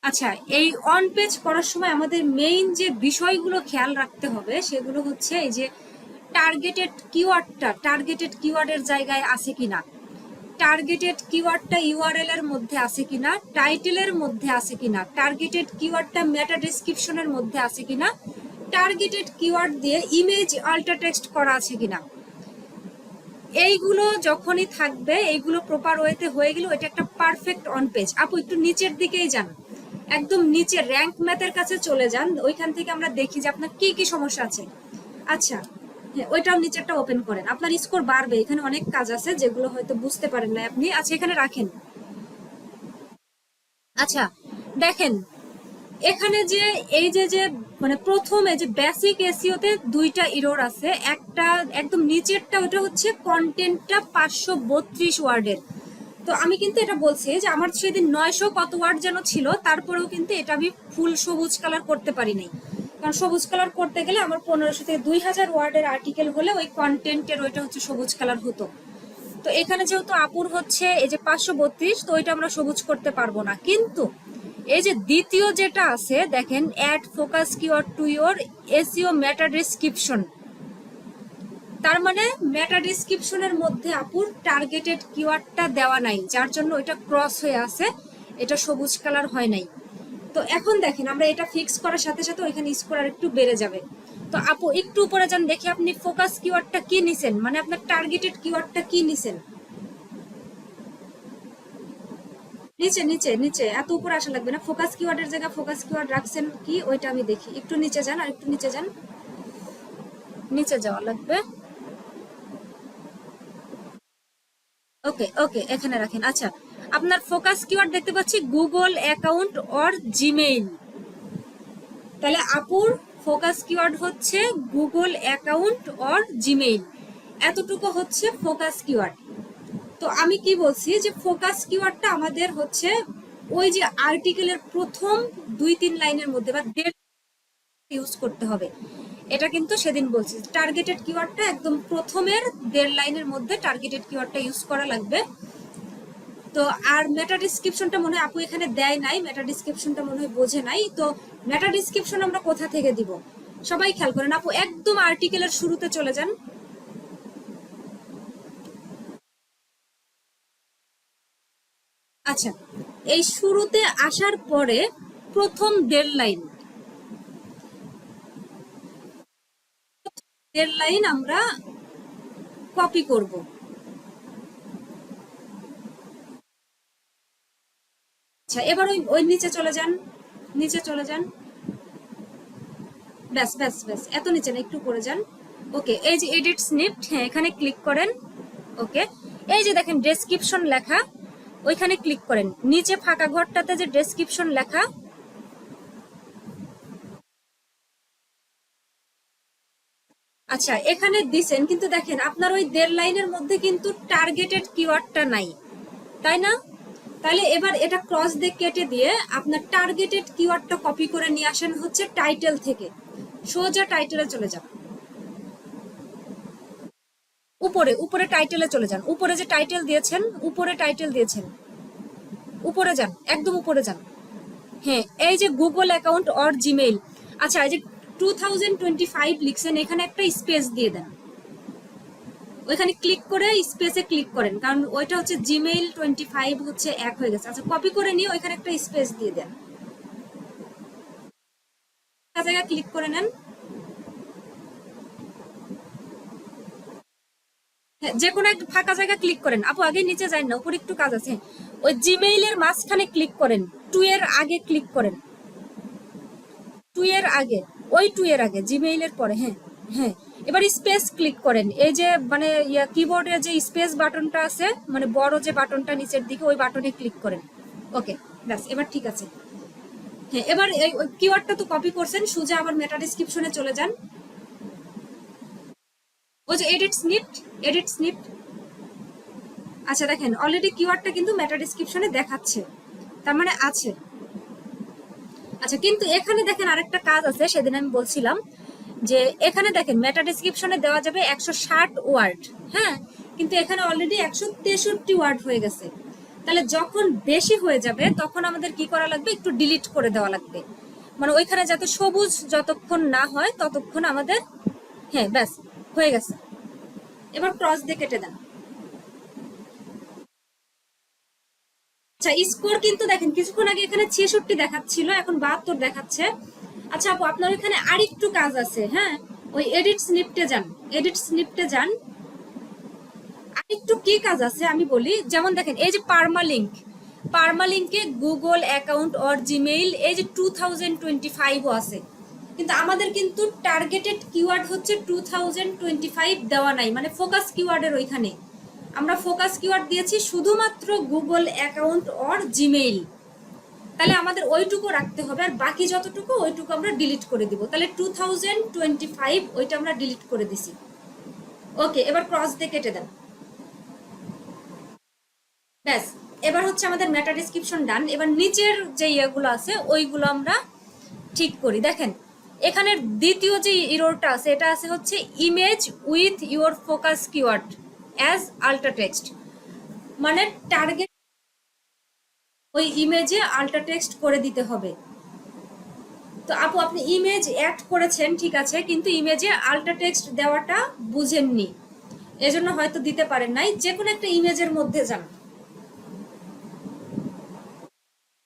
আচ্ছা, এই on page করার সময় আমাদের মেইন যে বিষয়গুলো খেয়াল রাখতে হবে সেগুলো হচ্ছে এই যে টার্গেটেড কিওয়ার্ডের জায়গায় আছে কিনা, টার্গেটেড কিওয়ার্ডটা ইউআরএল এর মধ্যে আছে কিনা, টাইটেলের মধ্যে আছে কিনা, টার্গেটেড কিওয়ার্ডটা মেটা ডেসক্রিপশনের মধ্যে আছে কিনা, টার্গেটেড কিওয়ার্ড দিয়ে ইমেজ আল্টার টেক্সট করা আছে কিনা। এইগুলো যখনই থাকবে, এইগুলো প্রপার ওয়েতে হয়ে গেল, এটা একটা পারফেক্ট অন পেজ। আপু একটু নিচের দিকেই যান, একদম নিচে র্যাঙ্ক ম্যাথের কাছে চলে যান, ওইখান থেকে আমরা দেখি যে আপনার কি কি সমস্যা আছে। আচ্ছা, হ্যাঁ, ওইটাও নিচেরটা ওপেন করেন, আপনার স্কোর বাড়বে। এখানে অনেক কাজ আছে যেগুলো হয়তো বুঝতে পারেন না আপনি। আচ্ছা, এখানে রাখেন। আচ্ছা, দেখেন এখানে যে এই যে যে মানে প্রথমে যে বেসিক এসইওতে দুইটা এরর আছে। একটা একদম নিচেরটা, ওটা হচ্ছে কন্টেন্টটা 532 ওয়ার্ডের। তো আমি কিন্তু এটা বলছি যে আমার সেদিন 900 কত ওয়ার্ড যেন ছিল, তারপরেও কিন্তু এটা আমি ফুল সবুজ কালার করতে পারি নাই। কারণ সবুজ কালার করতে গেলে আমার 1500 থেকে 2000 ওয়ার্ডের আর্টিকেল হলে ওই কন্টেন্টের ওইটা হচ্ছে সবুজ কালার হতো। তো এখানে যেহেতু আপুর হচ্ছে এই যে 532, তো ওইটা আমরা সবুজ করতে পারবো না। কিন্তু এই যে দ্বিতীয় যেটা আছে দেখেন, add focus keyword to your SEO meta description, তার মানে মেটা ডেসক্রিপশনের মধ্যে আপুর টার্গেটেড কিওয়ার্ডটা দেওয়া নাই, যার জন্য এটা ক্রস হয়ে আছে, এটা সবুজ কালার হয় নাই। তো এখন দেখেন আমরা এটা ফিক্স করার সাথে সাথে ওইখানে স্কোর আর একটু বেড়ে যাবে। তো আপু একটু উপরে যান, দেখি আপনি ফোকাস কিওয়ার্ডটা কি নিছেন, মানে আপনার টার্গেটেড কিওয়ার্ডটা কি নিছেন। নিচে নিচে নিচে, এত উপরে আসা লাগবে না। ফোকাস কিওয়ার্ডের জায়গায় ফোকাস কিওয়ার্ড রাখছেন কি, ওইটা আমি দেখি। একটু নিচে যান, আর একটু নিচে যান, নিচে যাওয়া লাগবে। ওকে ওকে, এখানে রাখেন। আচ্ছা, আপনার ফোকাস কিওয়ার্ড দেখতে পাচ্ছি গুগল অ্যাকাউন্ট অর জিমেইল। তাহলে আপুর ফোকাস কিওয়ার্ড হচ্ছে গুগল অ্যাকাউন্ট অর জিমেইল, এতটুকু হচ্ছে ফোকাস কিওয়ার্ড। তো আমি কি বলছি যে ফোকাস কিওয়ার্ডটা আমাদের হচ্ছে ওই যে আর্টিকেলের প্রথম 2-3 লাইনের মধ্যে বা ইউজ করতে হবে। এটা কিন্তু সেদিন বলছি, টার্গেটেড কিওয়ার্ডটা একদম প্রথমের 1.5 লাইনের মধ্যে টার্গেটেড কিওয়ার্ডটা ইউজ করা লাগবে। তো আর মেটা ডিসক্রিপশনটা মনে হয় আপু এখানে দেয় নাই, মেটা ডিসক্রিপশনটা মনে হয় বোঝে নাই। তো মেটা ডিসক্রিপশন আমরা কোথা থেকে দিব, সবাই খেয়াল করেন। আপু একদম আর্টিকেলের শুরুতে চলে যান। আচ্ছা, এই শুরুতে আসার পরে প্রথম 1.5 লাইন, 1.5 লাইন আমরা কপি করব। আচ্ছা, এবার ওই ওই নিচে চলে যান, নিচে চলে যান। ব্যাস ব্যাস ব্যাস, এত নিচে না, একটু করে যান। ওকে, এই যে এডিট স্নিপট, হ্যাঁ এখানে ক্লিক করেন। ওকে, এই যে দেখেন ডেসক্রিপশন লেখা, ওইখানে ক্লিক করেন। নিচে ফাঁকা ঘরটাতে যে ডেসক্রিপশন লেখা, আচ্ছা এখানে দিছেন, কিন্তু দেখেন আপনার ওই 1.5 লাইনের মধ্যে কিন্তু টার্গেটেড কিওয়ার্ডটা নাই, তাই না? তাহলে এবার এটা ক্রস দিয়ে কেটে দিয়ে আপনার টার্গেটেড কিওয়ার্ডটা কপি করে নিয়ে আসেন হচ্ছে টাইটেল থেকে। সোজা টাইটেলে চলে যান, উপরে উপরে টাইটেলে চলে যান। উপরে যে টাইটেল দিয়েছেন, উপরে টাইটেল দিয়েছেন, উপরে যান, একদম উপরে যান। হ্যাঁ, এই যে গুগল অ্যাকাউন্ট অর জিমেইল। আচ্ছা, এই যে 2025 লিখছেন, এখানে একটা স্পেস দিয়ে দেন। ওইখানে ক্লিক করে স্পেসে ক্লিক করেন, কারণ ওইটা হচ্ছে জিমেইল 25 হচ্ছে এক হয়ে গেছে। আচ্ছা, কপি করে নিয়ে ওইখানে একটা স্পেস দিয়ে দেন, জায়গায় ক্লিক করে নেন। হ্যাঁ, যে কোনো একটা ফাঁকা জায়গা ক্লিক করেন। আপু আগে নিচে যান না, উপরে একটু কাজ আছে। ওই জিমেইলের মাঝখানে ক্লিক করেন, 2 এর আগে ক্লিক করেন, 2 এর আগে, ওই 2 এর আগে, জিমেইলের পরে। হ্যাঁ হ্যাঁ, এবার স্পেস ক্লিক করেন। এই যে মানে কিবোর্ডে যে স্পেস বাটনটা আছে, মানে বড় যে বাটনটা নিচের দিকে, ওই বাটনে ক্লিক করেন। ওকে, ব্যাস এবার ঠিক আছে। হ্যাঁ, এবার এই কিওয়ার্ডটা তো কপি করছেন, সোজা আবার মেটা ডেসক্রিপশনে চলে যান। ওই যে এডিট স্নিপ্ট, এডিট স্নিপ্ট। আচ্ছা দেখেন, অলরেডি কিওয়ার্ডটা কিন্তু মেটা ডেসক্রিপশনে দেখাচ্ছে, তার মানে আছে। আচ্ছা, কিন্তু এখানে দেখেন আরেকটা কাজ আছে, সেদিন আমি বলছিলাম যে এখানে দেখেন মেটা ডেসক্রিপশনে দেওয়া যাবে 160 ওয়ার্ড। হ্যাঁ, কিন্তু এখানে অলরেডি 163 ওয়ার্ড হয়ে গেছে। তাহলে যখন বেশি হয়ে যাবে তখন আমাদের কি করা লাগবে, একটু ডিলিট করে দেওয়া লাগবে, মানে ওইখানে যাতে সবুজ যতক্ষণ না হয় ততক্ষণ আমাদের, হ্যাঁ ব্যাস হয়ে গেছে। এবার ক্রস দিয়ে কেটে দেন। আচ্ছা স্কোর কিন্তু দেখেন কিছুক্ষণ আগে এখানে 66 দেখাচ্ছিল, এখন 72 দেখাচ্ছে। আচ্ছা আপু আপনার এখানে আরেকটু কাজ আছে, হ্যাঁ ওই এডিট স্নিপটে যান, এডিট স্নিপটে যান। আরেকটু কি কাজ আছে আমি বলি, যেমন দেখেন এই যে পার্মালিঙ্ক, পার্মালিঙ্কে গুগল অ্যাকাউন্ট অর জিমেইল এই যে 2025ও আছে, কিন্তু আমাদের কিন্তু টার্গেটেড কিওয়ার্ড হচ্ছে 2025 দেওয়া নাই, মানে ফোকাস কিওয়ার্ডের ওইখানে আমরা ফোকাস কিওয়ার্ড দিয়েছি শুধুমাত্র গুগল অ্যাকাউন্ট অর জিমেইল। তাহলে আমাদের ওইটুকু রাখতে হবে, আর বাকি যতটুকু ওইটুকু আমরা ডিলিট করে দিব। তাহলে 2025 ওইটা আমরা ডিলিট করে দিছি। ওকে, এবার ক্রস দিয়ে কেটে দেন। ব্যাস, এবার হচ্ছে আমাদের মেটা ডেসক্রিপশন ডান। এবার নিচের যে ইয়েগুলো আছে ওইগুলো আমরা ঠিক করি। দেখেন এখানে দ্বিতীয় যে ইরোরটা আছে এটা আছে হচ্ছে image with your focus keyword as ultra text, মানে টার্গেট ওই ইমেজে আল্ট্রা টেক্সট করে দিতে হবে। তো আপু আপনি ইমেজ অ্যাড করেছেন ঠিক আছে, কিন্তু ইমেজে আল্ট্রা টেক্সট দেওয়াটা বুঝেননি, এজন্য হয়তো দিতে পারেন নাই। যে কোনো একটা ইমেজের মধ্যে যান,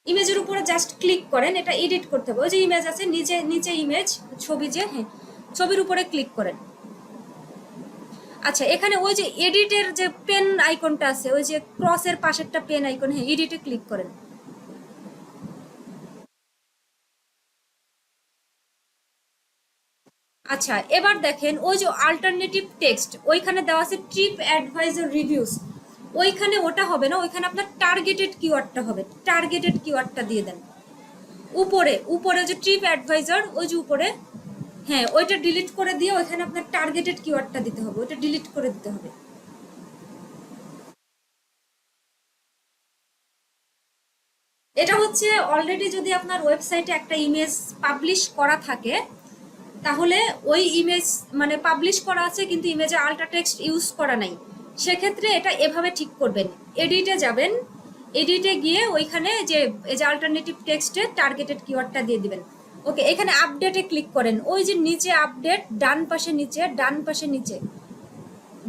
ইমেজের উপরে জাস্ট ক্লিক করেন, এটা এডিট করতে হবে। ওই যে ইমেজ আছে নিচে, নিচে ইমেজ ছবি, যে হ্যাঁ ছবির উপরে ক্লিক করেন। আচ্ছা এখানে ওই যে এডিটের যে পেন আইকনটা আছে, ওই যে ক্রসের পাশেরটা পেন আইকন, হ্যাঁ এডিটে ক্লিক করেন। আচ্ছা এবার দেখেন ওই যে অল্টারনেটিভ টেক্সট ওইখানে দেওয়া আছে ট্রিপ অ্যাডভাইজার রিভিউস, ওইখানে ওটা হবে না, ওইখানে আপনার টার্গেটেড কিওয়ার্ডটা হবে, টার্গেটেড কিওয়ার্ডটা দিয়ে দেন। উপরে উপরে যে ট্রিপ অ্যাডভাইজার ওই যে উপরে, হ্যাঁ ওইটা ডিলিট করে দিয়ে ওইখানে আপনার টার্গেটেড কিওয়ার্ডটা দিতে হবে, ওইটা ডিলিট করে দিতে হবে। এটা হচ্ছে অলরেডি যদি আপনার ওয়েবসাইটে একটা ইমেজ পাবলিশ করা থাকে তাহলে ওই ইমেজ মানে পাবলিশ করা আছে কিন্তু ইমেজে আল্ট্রা টেক্সট ইউজ করা নাই, সেক্ষেত্রে এটা এভাবে ঠিক করবেন। এডিটে যাবেন, এডিটে গিয়ে ওইখানে যে এই যে অল্টারনেটিভ টেক্সটে টার্গেটেড কিওয়ার্ডটা দিয়ে দিবেন। ওকে, এখানে আপডেটে ক্লিক করেন, ওই যে নিচে আপডেট ডান পাশে নিচে, ডান পাশে নিচে,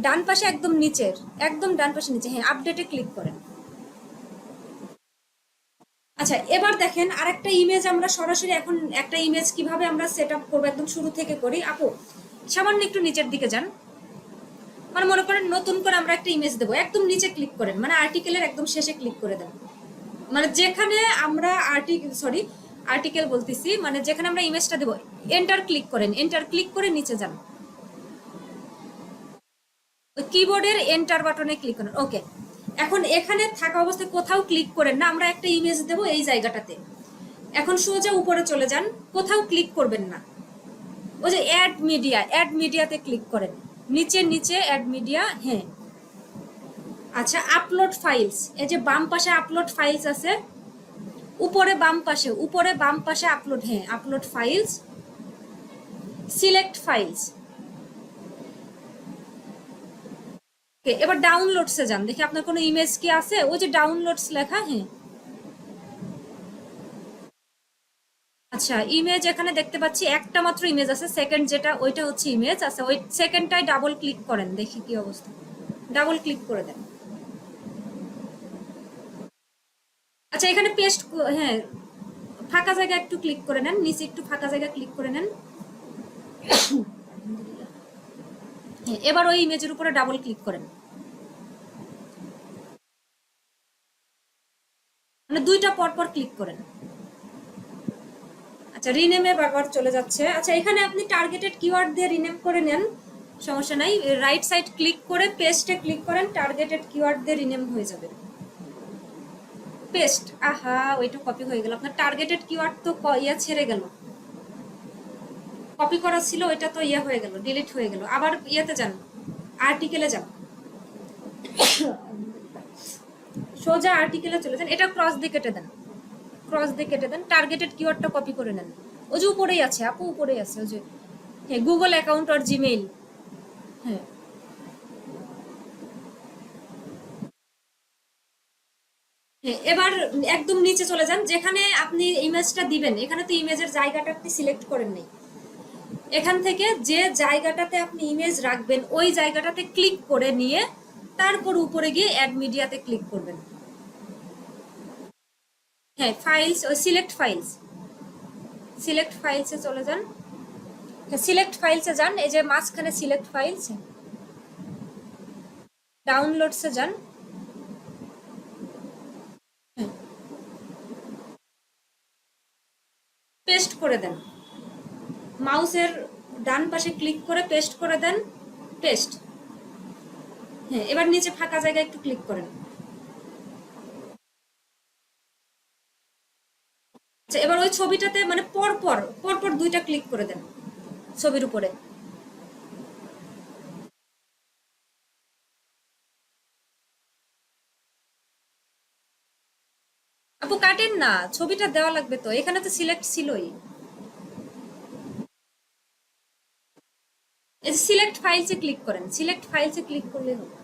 ডান পাশে একদম নিচের, একদম ডান পাশে নিচে, হ্যাঁ আপডেটে ক্লিক করেন। আচ্ছা এবার দেখেন আরেকটা ইমেজ আমরা সরাসরি এখন একটা ইমেজ কিভাবে আমরা সেট আপ করবো একদম শুরু থেকে করি। আপু সামান্য একটু নিচের দিকে যান, মানে মনে করেন নতুন করে আমরা একটা ইমেজ দেবো, একদম নিচে ক্লিক করেন, মানে আর্টিকেলের একদম শেষে ক্লিক করে দেন, মানে যেখানে আমরা আর্টিকেল বলতেছি, মানে যেখানে আমরা ইমেজটা দেবো এন্টার ক্লিক করেন, এন্টার ক্লিক করে নিচে যান, ওই কিবোর্ডের এন্টার বাটনে ক্লিক করেন। ওকে, এখন এখানে থাকা অবস্থায় কোথাও ক্লিক করেন না, আমরা একটা ইমেজ দেবো এই জায়গাটাতে। এখন সোজা উপরে চলে যান, কোথাও ক্লিক করবেন না, ওই যে অ্যাড মিডিয়া, অ্যাড মিডিয়াতে ক্লিক করেন, নিচে নিচে অ্যাড মিডিয়া, হ্যাঁ। আচ্ছা আপলোড ফাইলস, এই যে বাম পাশে আপলোড ফাইলস আছে, উপরে বাম পাশে, উপরে বাম পাশে আপলোড, হ্যাঁ আপলোড ফাইলস, সিলেক্ট ফাইলস। ওকে, এবার ডাউনলোডসে যান, দেখি আপনার কোনো ইমেজ কি আছে, ওই যে ডাউনলোডস লেখা, হ্যাঁ। আচ্ছা ইমেজ এখানে দেখতে পাচ্ছি একটা মাত্র ইমেজ আছে, সেকেন্ড যেটা ওইটা হচ্ছে ইমেজ। আচ্ছা ওই সেকেন্ডটাই ডাবল ক্লিক করেন, দেখি কি অবস্থা, ডাবল ক্লিক করে দেন। আচ্ছা এখানে পেস্ট, হ্যাঁ ফাঁকা জায়গা একটু ক্লিক করে নেন, নিচে একটু ফাঁকা জায়গা ক্লিক করে নেন। হ্যাঁ এবার ওই ইমেজের উপরে ডাবল ক্লিক করেন, মানে দুইটা পর পর ক্লিক করেন। আচ্ছা রিনেমে বারবার চলে যাচ্ছে। আচ্ছা এখানে আপনি টার্গেটেড কিওয়ার্ড দিয়ে রিনেম করে নেন, সমস্যা নাই। রাইট সাইড ক্লিক করে পেস্টে ক্লিক করেন, টার্গেটেড কিওয়ার্ড দিয়ে রিনেম হয়ে যাবে। পেস্ট, আহা ওইটা কপি হয়ে গেল, আপনার টার্গেটেড কিওয়ার্ড তো ইয়া ছেড়ে গেল, কপি করা ছিল ওইটা তো ইয়া হয়ে গেল, ডিলিট হয়ে গেল। আবার ইয়েতে যান, আর্টিকেলে যান, সোজা আর্টিকেলে চলে যান, এটা ক্রস দিয়ে কেটে দেন, ক্রস দিয়ে কেটে দেন, টার্গেটেড কিওয়ার্ডটা কপি করে নেন। ওই যে উপরেই আছে আপু, উপরেই আছে ওই যে, হ্যাঁ গুগল অ্যাকাউন্ট আর জিমেইল, হ্যাঁ। হ্যাঁ, এবার একদম নিচে চলে যান, যেখানে আপনি ইমেজটা দিবেন এখানে তো ইমেজের জায়গাটা আপনি সিলেক্ট করেন নাই। এখান থেকে যে জায়গাটাতে আপনি ইমেজ রাখবেন ওই জায়গাটাতে ক্লিক করে নিয়ে তারপর উপরে গিয়ে অ্যাড মিডিয়াতে ক্লিক করবেন। হ্যাঁ, ফাইলস, ওই সিলেক্ট ফাইলস, সিলেক্ট ফাইলসে চলে যান। হ্যাঁ, সিলেক্ট ফাইলসে যান, এই যে মাঝখানে সিলেক্ট ফাইলস, ডাউনলোডসে যান। হ্যাঁ, পেস্ট করে দেন, মাউসের ডান পাশে ক্লিক করে পেস্ট করে দেন, পেস্ট। হ্যাঁ, এবার নিচে ফাঁকা জায়গায় একটু ক্লিক করেন। আচ্ছা, এবার ওই ছবিটাতে মানে পরপর পরপর দুইটা ক্লিক করে দেন ছবির উপরে। আপু কাটেন না, ছবিটা দেওয়া লাগবে তো, এখানে তো সিলেক্ট ছিলই। এই যে সিলেক্ট ফাইলসে ক্লিক করেন, সিলেক্ট ফাইলসে ক্লিক করলে হবে।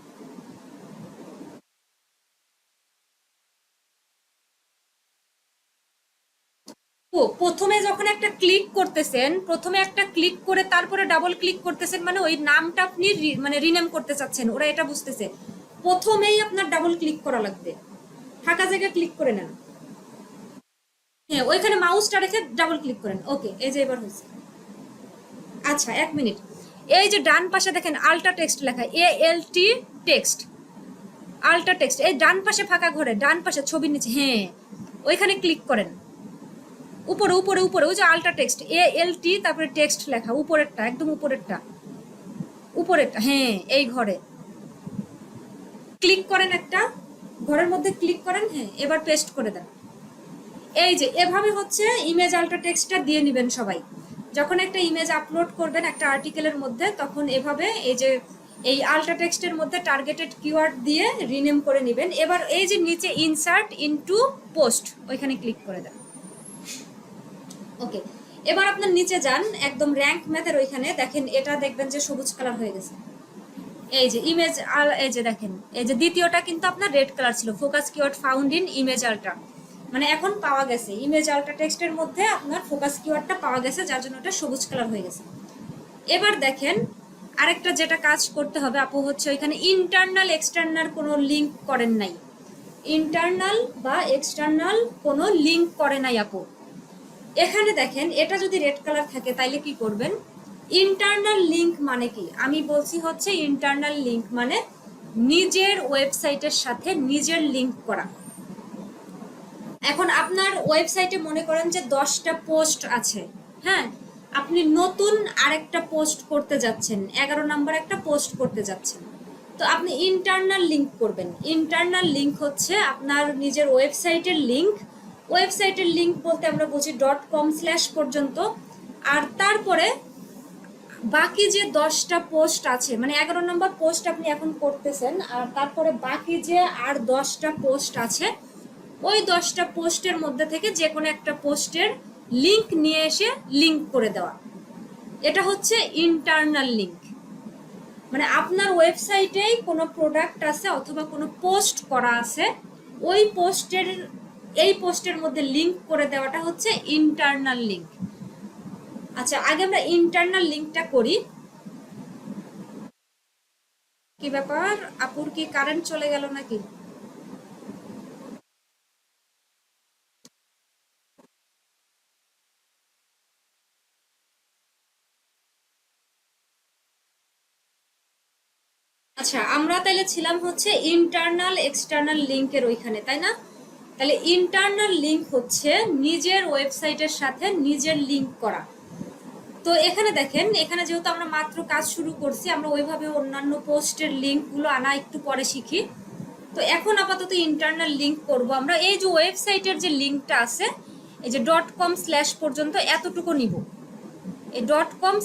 ও, প্রথমে যখন একটা ক্লিক করতেছেন, প্রথমে একটা ক্লিক করে তারপরে ডাবল ক্লিক করতেছেন, মানে ওই নামটা আপনি মানে রিনেম করতে চাচ্ছেন, ওরা এটা বুঝতেছে। প্রথমেই আপনার ডাবল ক্লিক করা লাগবে, ফাঁকা জায়গায় ক্লিক করে নেন। হ্যাঁ, ওইখানে মাউসটা রেখে ডাবল ক্লিক করেন। ওকে, এই যে এবার হয়েছে। আচ্ছা, এক মিনিট, এই যে ডান পাশে দেখেন আল্টা টেক্সট লেখা, ALT টেক্সট, আল্টা টেক্সট, এই ডান পাশে ফাঁকা ঘরে ডান পাশে ছবির নিচে, হ্যাঁ ওইখানে ক্লিক করেন। উপরে উপরে উপরে ওই যে আল্টা টেক্সট, ALT তারপরে টেক্সট লেখা, উপরেরটা, একদম উপরেরটা, উপরেরটা, হ্যাঁ এই ঘরে ক্লিক করেন, একটা ঘরের মধ্যে ক্লিক করেন। হ্যাঁ, এবার পেস্ট করে দেন। এই যে এভাবে হচ্ছে ইমেজ আল্টা টেক্সটটা দিয়ে নেবেন সবাই। যখন একটা ইমেজ আপলোড করবেন একটা আর্টিকেলের মধ্যে, তখন এভাবে এই যে এই আল্টা টেক্সটের মধ্যে টার্গেটেড কিওয়ার্ড দিয়ে রিনেম করে নেবেন। এবার এই যে নিচে ইনসার্ট ইনটু পোস্ট, ওইখানে ক্লিক করে দেন। ওকে, এবার আপনার নিচে যান, একদম র্যাঙ্ক ম্যাথের ওইখানে দেখেন, এটা দেখবেন যে সবুজ কালার হয়ে গেছে। এই যে ইমেজ, এই যে দেখেন, এই যে দ্বিতীয়টা কিন্তু আপনার রেড কালার ছিল, focus keyword found in image ultra, মানে এখন পাওয়া গেছে ইমেজ আল্ট্রা টেক্সটের মধ্যে আপনার ফোকাস কিওয়ার্ডটা পাওয়া গেছে, যার জন্য এটা সবুজ কালার হয়ে গেছে। এবার দেখেন আরেকটা যেটা কাজ করতে হবে আপু হচ্ছে, ওইখানে ইন্টারনাল এক্সটার্নাল কোনো লিঙ্ক করেন নাই, ইন্টারনাল বা এক্সটার্নাল কোনো লিঙ্ক করে নাই আপু। এখানে দেখেন এটা যদি রেড কালার থাকে তাইলে কি করবেন, ইন্টারনাল লিঙ্ক মানে কি আমি বলছি হচ্ছে, ইন্টারনাল লিঙ্ক মানে নিজের ওয়েবসাইটের সাথে নিজের লিঙ্ক করা। এখন আপনার ওয়েবসাইটে মনে করেন যে 10টা পোস্ট আছে, হ্যাঁ আপনি নতুন আরেকটা পোস্ট করতে যাচ্ছেন, 11 নম্বর একটা পোস্ট করতে যাচ্ছেন, তো আপনি ইন্টারনাল লিঙ্ক করবেন। ইন্টারনাল লিঙ্ক হচ্ছে আপনার নিজের ওয়েবসাইটের লিঙ্ক, ওয়েবসাইটের লিঙ্ক বলতে আমরা বুঝি .com/ পর্যন্ত, আর তারপরে বাকি যে 10টা পোস্ট আছে, মানে 11 নম্বর পোস্ট আপনি এখন করতেছেন, আর তারপরে বাকি যে আর 10টা পোস্ট আছে, ওই 10টা পোস্টের মধ্যে থেকে যে কোনো একটা পোস্টের লিঙ্ক নিয়ে এসে লিঙ্ক করে দেওয়া, এটা হচ্ছে ইন্টারনাল লিঙ্ক। মানে আপনার ওয়েবসাইটেই কোনো প্রোডাক্ট আছে অথবা কোনো পোস্ট করা আছে, ওই পোস্টের এই পোস্টের মধ্যে লিঙ্ক করে দেওয়াটা হচ্ছে ইন্টারনাল লিঙ্ক। আচ্ছা, আগে আমরা ইন্টারনাল লিঙ্কটা করি। কি ব্যাপার আপুর, কি কারেন্ট চলে গেল নাকি? আচ্ছা, আমরা তাহলে ছিলাম হচ্ছে ইন্টারনাল এক্সটার্নাল লিঙ্কের ওইখানে, তাই না? তাহলে ইন্টারনাল লিঙ্ক হচ্ছে নিজের ওয়েবসাইটের সাথে নিজের লিঙ্ক করা। তো এখানে দেখেন, এখানে যেহেতু আমরা মাত্র কাজ শুরু করছি, আমরা ওইভাবে অন্যান্য পোস্টের লিঙ্কগুলো আনা একটু পরে শিখি। তো এখন আপাতত ইন্টারনাল লিঙ্ক করব আমরা। এই যে ওয়েবসাইটের যে লিঙ্কটা আছে, এই যে .com/ পর্যন্ত এতটুকু নিব, এই .com/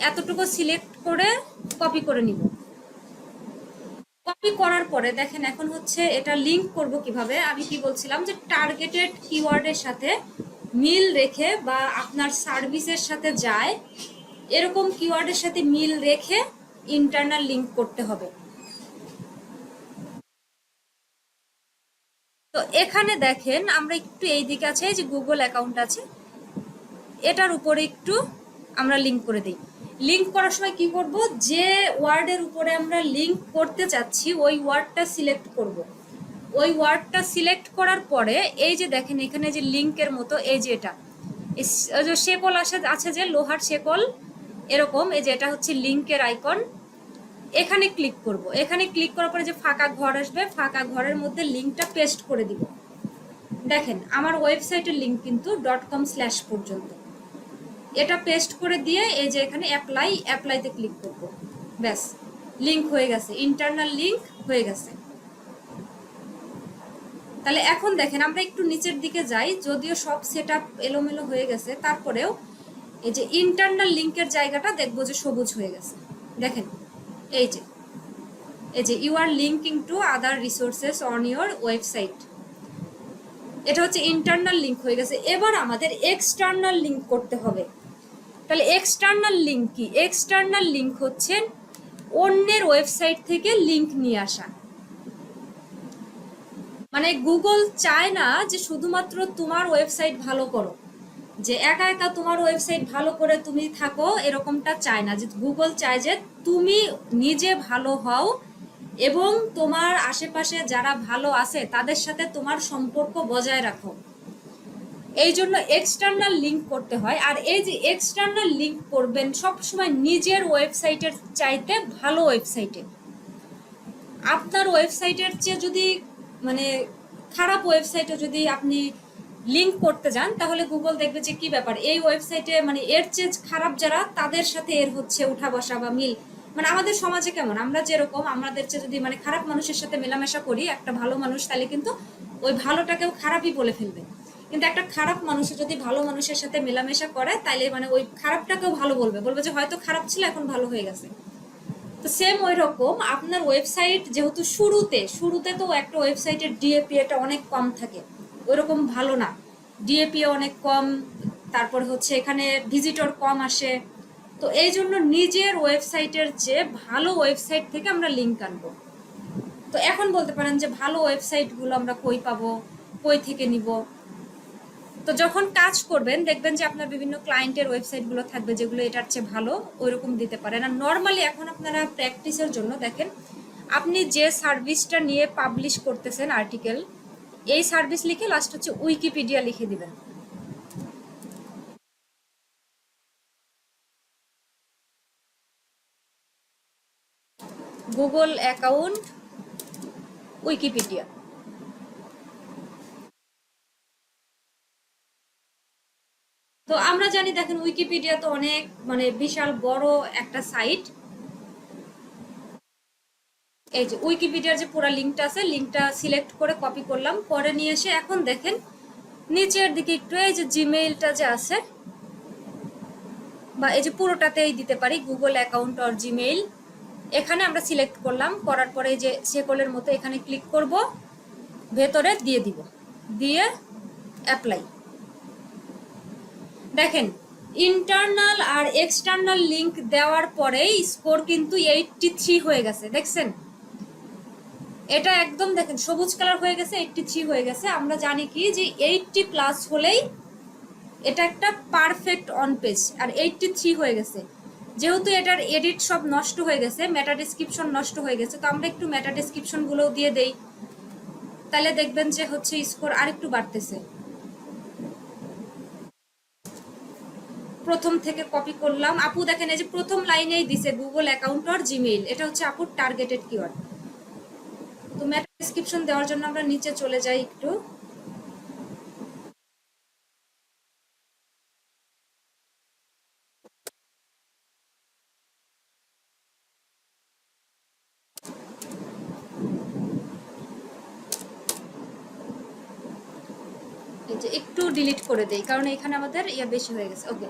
এতটুকু সিলেক্ট করে কপি করে নিব। কপি করার পরে দেখেন এখন হচ্ছে এটা লিঙ্ক করব কিভাবে, আমি কি বলছিলাম যে টার্গেটেড কিওয়ার্ডের সাথে মিল রেখে বা আপনার সার্ভিসের সাথে যায় এরকম কিওয়ার্ডের সাথে মিল রেখে ইন্টারনাল লিঙ্ক করতে হবে। তো এখানে দেখেন আমরা একটু এই দিকে আছে যে গুগল অ্যাকাউন্ট আছে, এটার উপরে একটু আমরা লিংক করে দিই। লিংক করার সময় কি করব, যে ওয়ার্ডের উপরে আমরা লিংক করতে চাচ্ছি ওই ওয়ার্ডটা সিলেক্ট করব। ওই ওয়ার্ডটা সিলেক্ট করার পরে এই যে দেখেন এখানে যে লিংকের মতো এই যে এটা শেকল আছে যে লোহার শেকল এরকম, এই যে এটা হচ্ছে লিংকের আইকন, এখানে ক্লিক করব। এখানে ক্লিক করার পরে যে ফাঁকা ঘর আসবে, ফাঁকা ঘরের মধ্যে লিংকটা পেস্ট করে দিব। দেখেন আমার ওয়েবসাইটের লিংক কিন্তু .com/ পর্যন্ত, এটা পেস্ট করে দিয়ে এই যে এখানে অ্যাপ্লাইতে ক্লিক করব। ব্যাস, লিংক হয়ে গেছে, ইন্টারনাল লিংক হয়ে গেছে। তাহলে এখন দেখেন আমরা একটু নিচের দিকে যাই, যদিও সব সেটআপ এলোমেলো হয়ে গেছে, তারপরেও এই যে ইন্টারনাল লিংকের জায়গাটা দেখবো যে সবুজ হয়ে গেছে। দেখেন এই যে you are linking to other resources on your website, এটা হচ্ছে ইন্টারনাল লিংক হয়ে গেছে। এবার আমাদের এক্সটার্নাল লিংক করতে হবে। তাহলে এক্সটার্নাল লিংক কি? এক্সটার্নাল লিংক হচ্ছে অন্যের ওয়েবসাইট থেকে লিংক নিয়ে আসা। মানে গুগল চায় না যে শুধুমাত্র তোমার ওয়েবসাইট ভালো করো, যে একা একা তোমার ওয়েবসাইট ভালো করে তুমি থাকো, এরকমটা চায় না। যে গুগল চায় যে তুমি নিজে ভালো হও এবং তোমার আশেপাশে যারা ভালো আছে তাদের সাথে তোমার সম্পর্ক বজায় রাখো। এই জন্য এক্সটার্নাল লিংক করতে হয়। আর এই যে এক্সটার্নাল লিংক করবেন সবসময় নিজের ওয়েবসাইটের চাইতে ভালো ওয়েবসাইটে। আপনার ওয়েবসাইটের চেয়ে যদি মানে খারাপ ওয়েবসাইটে যদি আপনি লিংক করতে যান, তাহলে গুগল দেখবে যে কি ব্যাপার, এই ওয়েবসাইটে মানে এর চেয়ে খারাপ যারা তাদের সাথে এর হচ্ছে উঠা বসা বা মিল। মানে আমাদের সমাজে কেমন, আমরা যেরকম আমাদের চেয়ে যদি মানে খারাপ মানুষের সাথে মেলামেশা করি, একটা ভালো মানুষ, তাহলে কিন্তু ওই ভালোটাকেও খারাপই বলে ফেলবে। কিন্তু একটা খারাপ মানুষ যদি ভালো মানুষের সাথে মেলামেশা করে, তাইলে মানে ওই খারাপটাকেও ভালো বলবে যে হয়তো খারাপ ছিল এখন ভালো হয়ে গেছে। তো সেম ওই রকম আপনার ওয়েবসাইট যেহেতু শুরুতে তো একটা ওয়েবসাইটের ডিএপি এটা অনেক কম থাকে, ওইরকম ভালো না, ডিএপি অনেক কম, তারপর হচ্ছে এখানে ভিজিটর কম আসে। তো এই জন্য নিজের ওয়েবসাইটের চেয়ে ভালো ওয়েবসাইট থেকে আমরা লিংক আনবো। তো এখন বলতে পারেন যে ভালো ওয়েবসাইটগুলো আমরা কই পাবো, কই থেকে নিব? তো যখন কাজ করবেন দেখবেন যে আপনার বিভিন্ন ক্লায়েন্টের ওয়েবসাইটগুলো থাকবে যেগুলো এটার চেয়ে ভালো, ওইরকম দিতে পারেন। আর নর্মালি এখন আপনারা প্র্যাকটিসের জন্য দেখেন, আপনি যে সার্ভিসটা নিয়ে পাবলিশ করতেছেন আর্টিকেল, এই সার্ভিস লিখে লাস্ট হচ্ছে উইকিপিডিয়া লিখে দিবেন। Google account Wikipedia. তো আমরা জানি দেখেন উইকিপিডিয়া তো অনেক মানে বিশাল বড় একটা সাইট। এই যে উইকিপিডিয়ার যে পুরো লিংকটা আছে, লিংকটা সিলেক্ট করে কপি করলাম, পরে নিয়ে এসে এখন দেখেন নিচের দিকে একটু এই যে জিমেইলটা যে আছে, বা এই যে পুরোটাতেই দিতে পারি গুগল অ্যাকাউন্ট অর জিমেইল, এখানে আমরা সিলেক্ট করলাম, করার পরে এই যে শেকলের মতো এখানে ক্লিক করব, ভেতরে দিয়ে দিব, দিয়ে অ্যাপ্লাই। দেখেন ইন্টারনাল আর এক্সটার্নাল লিংক দেওয়ার পরেই স্কোর কিন্তু 83 হয়ে গেছে, দেখছেন? এটা একদম দেখেন সবুজ কালার হয়ে গেছে, 83 হয়ে গেছে। আমরা জানি কি যে 80+ হলেই এটা একটা পারফেক্ট অন পেজ, আর 83 হয়ে গেছে। যেহেতু এটার এডিট সব নষ্ট হয়ে গেছে, মেটা ডেসক্রিপশন নষ্ট হয়ে গেছে, তো আমরা একটু মেটা ডেসক্রিপশন গুলো দিয়ে দেই, তাহলে দেখবেন যে হচ্ছে স্কোর আরেকটু বাড়তেছে। প্রথম থেকে কপি করলাম, আপু দেখেন এই যে প্রথম লাইনেই দিছে গুগল অ্যাকাউন্ট অর জিমেইল, এটা হচ্ছে আপুর টার্গেটেড কিওয়ার্ড। তো মেটা ডেসক্রিপশন দেওয়ার জন্য আমরা নিচে চলে যাই একটু, এই যে একটু ডিলিট করে দেই কারণ এখানে আমাদের ইয়া বেশি হয়ে গেছে। ওকে,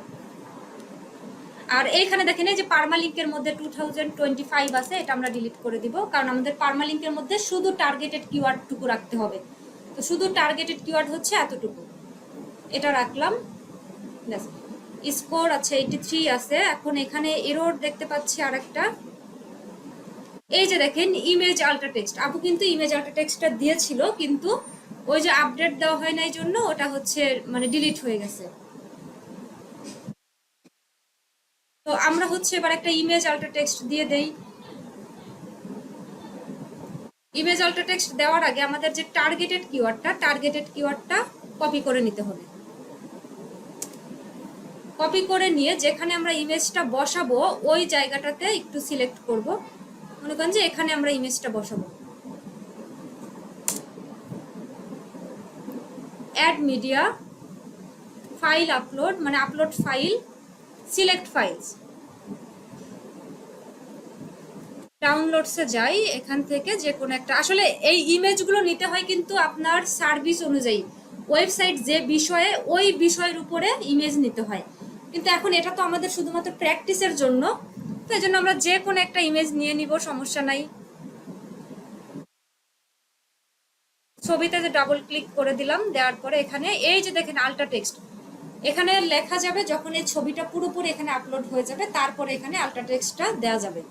আর এইখানে দেখেন এই যে পারমালিংকের মধ্যে 2025 আছে, এটা আমরা ডিলিট করে দিব কারণ আমাদের পারমালিংকের মধ্যে শুধু টার্গেটেড কিওয়ার্ডটুকু রাখতে হবে। তো শুধু টার্গেটেড কিওয়ার্ড হচ্ছে এতটুকু, এটা রাখলাম। স্কোর আছে 83 আছে। এখন এখানে এরর দেখতে পাচ্ছি আরেকটা, এই যে দেখেন ইমেজ আল্ট্রা টেক্সট, আপু কিন্তু ইমেজ আল্ট্রা টেক্সটটা দিয়েছিল কিন্তু ওই যে আপডেট দেওয়া হয় নাই জন্য ওটা হচ্ছে মানে ডিলিট হয়ে গেছে। তো আমরা হচ্ছে এবার একটা ইমেজ আল্ট্রা টেক্সট দিয়ে দেই। ইমেজ আল্ট্রা টেক্সট দেওয়ার আগে আমাদের যে টার্গেটেড কিওয়ার্ডটা কপি করে নিতে হবে। কপি করে নিয়ে যেখানে আমরা ইমেজটা বসাবো ওই জায়গাটাতে একটু সিলেক্ট করব। মনে করেন যে এখানে আমরা ইমেজটা বসাবো। অ্যাড মিডিয়া, ফাইল আপলোড, মানে আপলোড ফাইল, সিলেক্ট ফাইলস, ডাউনলোডসে যাই। এখান থেকে যে কোনো একটা, আসলে এই ইমেজগুলো নিতে হয় কিন্তু আপনার সার্ভিস অনুযায়ী, ওয়েবসাইট যে বিষয়ে ওই বিষয়ের উপরে ইমেজ নিতে হয়। কিন্তু এখন এটা তো আমাদের শুধুমাত্র প্র্যাকটিসের জন্য, তো এই জন্য আমরা যে কোনো একটা ইমেজ নিয়ে নিব, সমস্যা নাই। ছবিতে যে ডাবল ক্লিক করে দিলাম, দেওয়ার পরে এখানে এই যে দেখেন আল্ট্রা টেক্সট, এখানে লেখা যাবে যখন এই ছবিটা পুরোপুরি এখানে আপলোড হয়ে যাবে, তারপরে এখানে আল্ট্রা টেক্সটটা দেওয়া যাবে।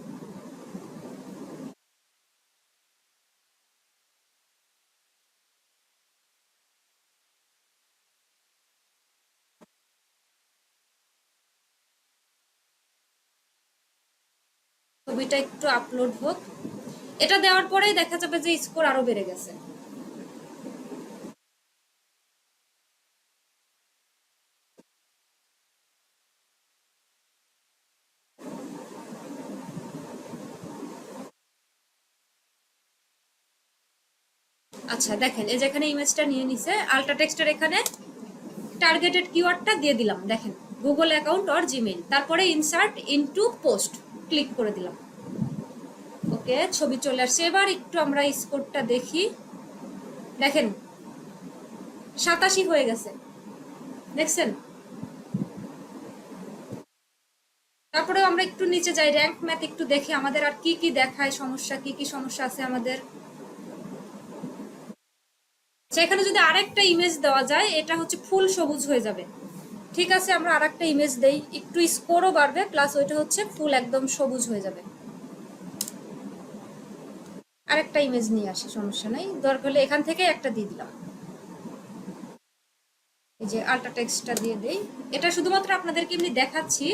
ছবিটা একটু আপলোড হোক, এটা দেওয়ার পরেই দেখা যাবে যে স্কোর আরো বেড়ে গেছে। আচ্ছা দেখেন, এই যেখানে ইমেজটা নিয়ে নিছে, আল্ট্রা টেক্সটের এখানে টার্গেটেড কিওয়ার্ডটা দিয়ে দিলাম, দেখেন গুগল অ্যাকাউন্ট অর জিমেইল, তারপরে ইনসার্ট ইনটু পোস্ট ক্লিক করে দিলাম। ওকে, ছবি চলে আসছে। এবার একটু আমরা স্কোরটা দেখি, দেখেন 87 হয়ে গেছে, দেখছেন। তারপরেও আমরা একটু নিচে যাই, র্যাঙ্ক ম্যাথ একটু দেখি আমাদের আর কি কি দেখায়, সমস্যা কি কি সমস্যা আছে আমাদের। সেখানে যদি আরেকটা ইমেজ দেওয়া যায়, এটা হচ্ছে ফুল সবুজ হয়ে যাবে। ঠিক আছে, আমরা আরেকটা ইমেজ দেই, একটু স্কোরও বাড়বে, প্লাস ওইটা হচ্ছে ফুল একদম সবুজ হয়ে যাবে। আরেকটা ইমেজ নিয়ে আসি, সমস্যা নাই, দরকার হলে এখান থেকে একটা দিয়ে দিলাম। এই যে আল্ট্রা টেক্সটটা দিয়ে দেই, এটা শুধুমাত্র আপনাদেরকে এমনি দেখাচ্ছি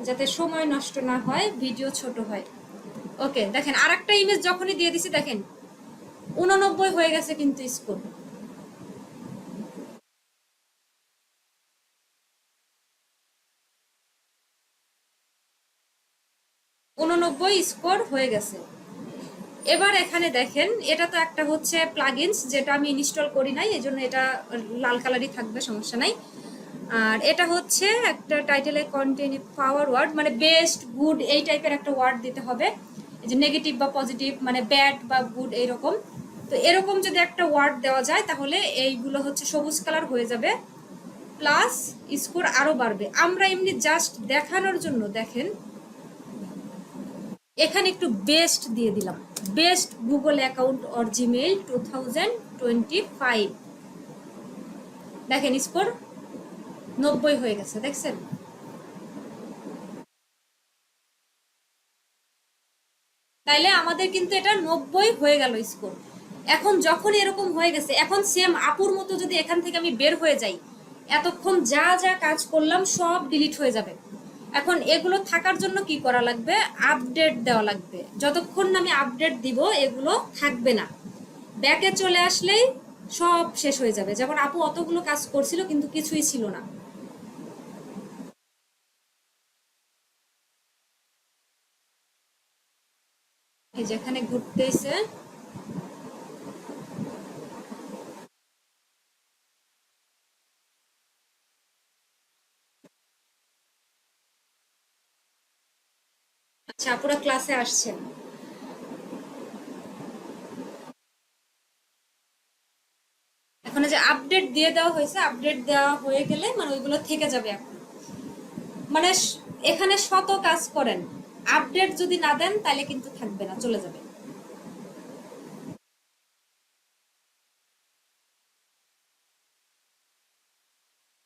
যাতে সময় নষ্ট না হয়, ভিডিও ছোট হয়। ওকে, দেখেন আরেকটা ইমেজ যখনই দিয়ে দিছি, দেখেন 89 হয়ে গেছে কিন্তু স্কোর। 89 স্কোর হয়ে গেছে। এবার এখানে দেখেন, এটা তো একটা হচ্ছে প্লাগইনস, যেটা আমি ইনস্টল করি নাই, এই জন্য এটা লাল কালারই থাকবে, সমস্যা নাই। আর এটা হচ্ছে একটা টাইটেলে কন্টেইন পাওয়ার ওয়ার্ড, মানে বেস্ট, গুড এই টাইপের একটা ওয়ার্ড দিতে হবে, এই যে নেগেটিভ বা পজিটিভ, মানে ব্যাড বা গুড এইরকম। তো এরকম যদি একটা ওয়ার্ড দেওয়া যায় তাহলে এইগুলো হচ্ছে সবুজ কালার হয়ে যাবে, প্লাস স্কোর আরো বাড়বে। আমরা এমনি জাস্ট দেখানোর জন্য দেখেন এখানে একটু বেস্ট দিয়ে দিলাম, best Google account or Gmail 2025। দেখেন স্কোর 90 হয়ে গেছে, দেখছেন। তাইলে আমাদের কিন্তু এটা 90 হয়ে গেল স্কোর। এখন যখন এরকম হয়ে গেছে, এখন সেম আপুর মতো যদি এখান থেকে আমি বের হয়ে যাই, এতক্ষণ যা যা কাজ করলাম সব ডিলিট হয়ে যাবে। এখন এগুলো থাকার জন্য কি করা লাগবে, আপডেট দেওয়া লাগবে। যতক্ষণ না আমি আপডেট দিব এগুলো থাকবে না, ব্যাকে চলে আসলেই সব শেষ হয়ে যাবে। যেমন আপু অতগুলো কাজ করছিল কিন্তু কিছুই ছিল না। এই যেখানে ঘুরতেছে, আচ্ছা আপুরা ক্লাসে আসছেন। এখন যে আপডেট দিয়ে দেওয়া হয়েছে, আপডেট দেওয়া হয়ে গেলে মানে ওইগুলো থেকে যাবে। এখন মানে এখানে শত কাজ করেন, আপডেট যদি না দেন তাহলে কিন্তু থাকবে না, চলে যাবে।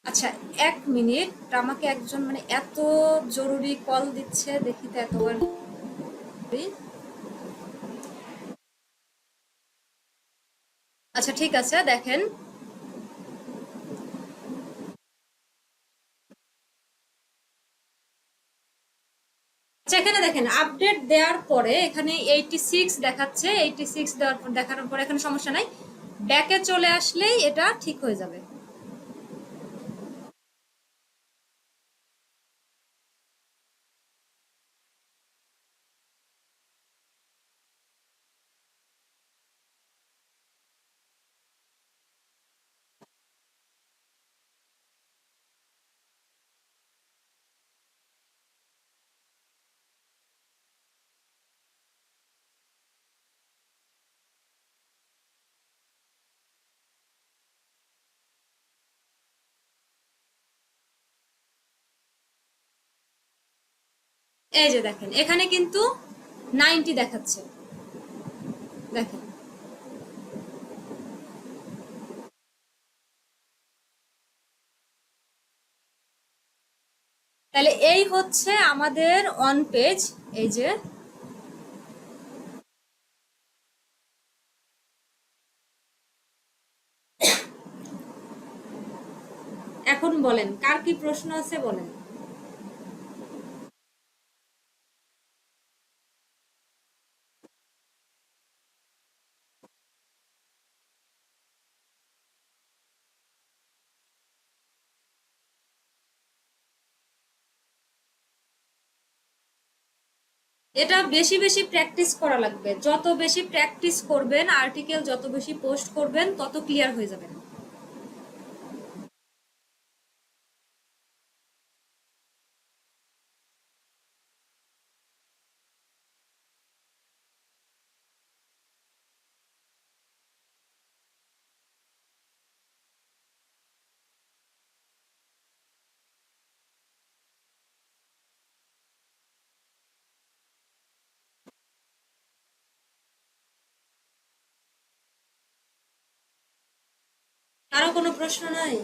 আচ্ছা 1 মিনিট, আমাকে একজন মানে এত জরুরি কল দিচ্ছে, দেখি তো এতবার। আচ্ছা ঠিক আছে, দেখেন আচ্ছা এখানে দেখেন আপডেট দেওয়ার পরে এখানে 86 দেখাচ্ছে, 86 দেওয়ার পর দেখানোর পরে এখানে সমস্যা নাই, ব্যাকে চলে আসলেই এটা ঠিক হয়ে যাবে। এই যে দেখেন এখানে কিন্তু 90 দেখাচ্ছে, দেখেন। তাহলে এই হচ্ছে আমাদের অন পেজ। এই যে এখন বলেন কার কি প্রশ্ন আছে বলেন। এটা বেশি বেশি প্র্যাকটিস করা লাগবে, যত বেশি প্র্যাকটিস করবেন আর্টিকেল যত বেশি পোস্ট করবেন তত ক্লিয়ার হয়ে যাবেন। কারো কোনো প্রশ্ন নাই?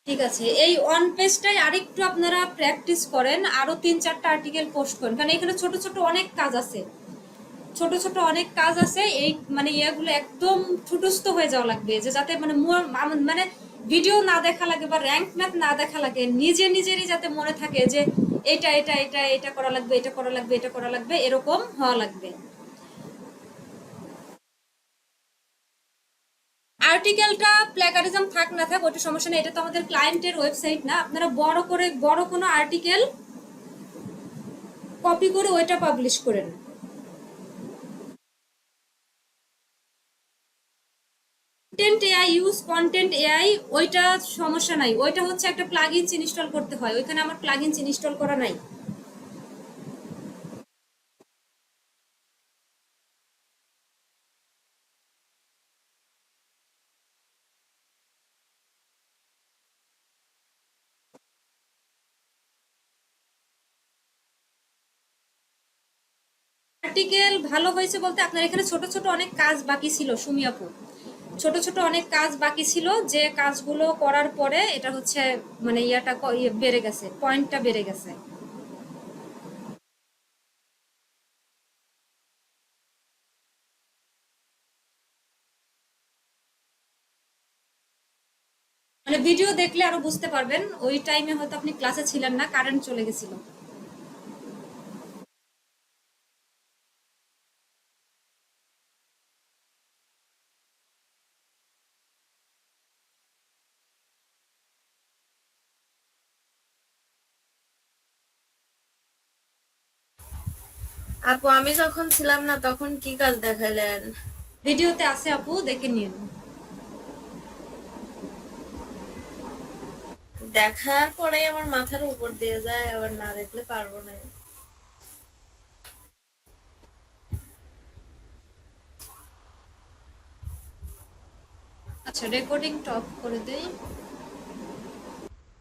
ঠিক আছে, এই ওয়ান পেজটাই আরেকটু আপনারা প্র্যাকটিস করেন, আরো 3-4টা আর্টিকেল পোস্ট করেন, কারণ এখানে ছোট ছোট অনেক কাজ আছে, ছোট ছোট অনেক কাজ আছে, এই মানে ইয়েগুলো একদম ঠুটস্থ হয়ে যাওয়া লাগবে, যে যাতে মানে মানে ভিডিও না দেখা লাগে বা র্যাঙ্ক ম্যাথ না দেখা লাগে, নিজে নিজেরই যাতে মনে থাকে যে এটা এটা এটা এটা করা লাগবে, এটা করা লাগবে, এটা করা লাগবে, এরকম হওয়া লাগবে। আর্টিকেলটা প্ল্যাগারিজম থাক না থাক ওটা সমস্যা নেই, এটা তো আমাদের ক্লায়েন্টের ওয়েবসাইট না, আপনারা বড় করে বড় কোনো আর্টিকেল কপি করে ওইটা পাবলিশ করেন। Content AI use content AI, ওইটা সমস্যা নাই, ওইটা হচ্ছে একটা প্লাগইনস ইনস্টল করতে হয়, ওইখানে আমার প্লাগইনস ইনস্টল করা নাই। আর্টিকেল ভালো হয়েছে বলতে আপনার এখানে ছোট ছোট অনেক কাজ বাকি ছিল সুমি আপু, ছোট ছোট অনেক কাজ বাকি ছিল, যে কাজগুলো করার পরে এটা হচ্ছে মানে ইয়াটা বেড়ে গেছে, পয়েন্টটা বেড়ে গেছে। মানে ভিডিও দেখলে আরো বুঝতে পারবেন, ওই টাইমে হয়তো আপনি ক্লাসে ছিলেন না, কারেন্ট চলে গেছিল। আপু আমি যখন ছিলাম না তখন কি কাজ দেখাইলেন? ভিডিওতে আছে আপু, দেখে নিন। দেখার পরে আমার মাথার উপর দিয়ে যায়, আবার না দেখলে পারবো না। আচ্ছা রেকর্ডিংটা অফ করে দেই।